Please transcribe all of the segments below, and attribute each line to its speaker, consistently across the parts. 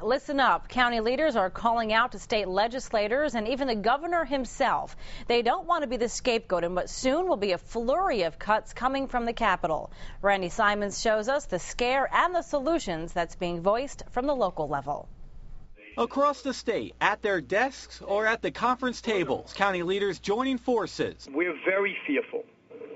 Speaker 1: Listen up. County leaders are calling out to state legislators and even the governor himself. They don't want to be the scapegoat, but soon will be a flurry of cuts coming from the Capitol. Randy Simons shows us the scare and the solutions that's being voiced from the local level.
Speaker 2: Across the state, at their desks or at the conference tables, county leaders joining forces.
Speaker 3: We're very fearful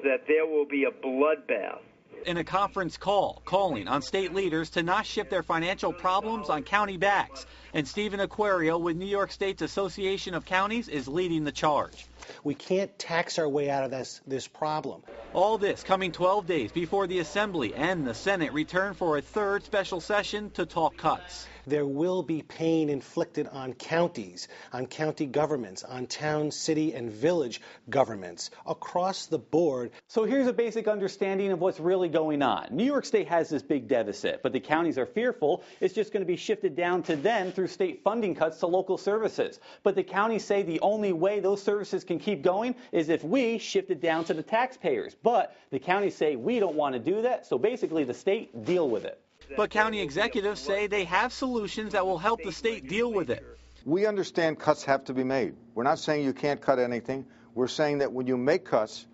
Speaker 3: that there will be a bloodbath.
Speaker 2: In a conference call, calling on state leaders to not shift their financial problems on county backs. And Stephen Aquario with New York State's Association of Counties is leading the charge.
Speaker 4: We can't tax our way out of this problem.
Speaker 2: All this coming 12 days before the Assembly and the Senate return for a third special session to talk cuts.
Speaker 4: There will be pain inflicted on counties, on county governments, on town, city, and village governments across the board.
Speaker 5: So here's a basic understanding of what's really going on. New York State has this big deficit, but the counties are fearful it's just going to be shifted down to them through state funding cuts to local services. But the counties say the only way those services can keep going is if we shift it down to the taxpayers. But the counties say we don't want to do that, so basically the state deal with it.
Speaker 2: But county executives say they have solutions that will help the state deal with it.
Speaker 6: We understand cuts have to be made. We're not saying you can't cut anything. We're saying that when you make cuts,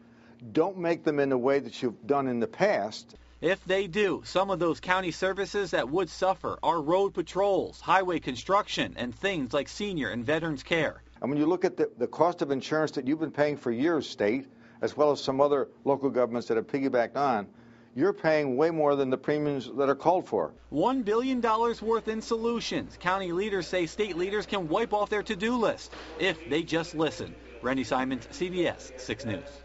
Speaker 6: don't make them in the way that you've done in the past.
Speaker 2: If they do, some of those county services that would suffer are road patrols, highway construction, and things like senior and veterans care.
Speaker 6: And when you look at the cost of insurance that you've been paying for years, state, as well as some other local governments that have piggybacked on, you're paying way more than the premiums that are called for.
Speaker 2: $1 billion worth in solutions. County leaders say state leaders can wipe off their to-do list if they just listen. Randy Simons, CBS 6 News.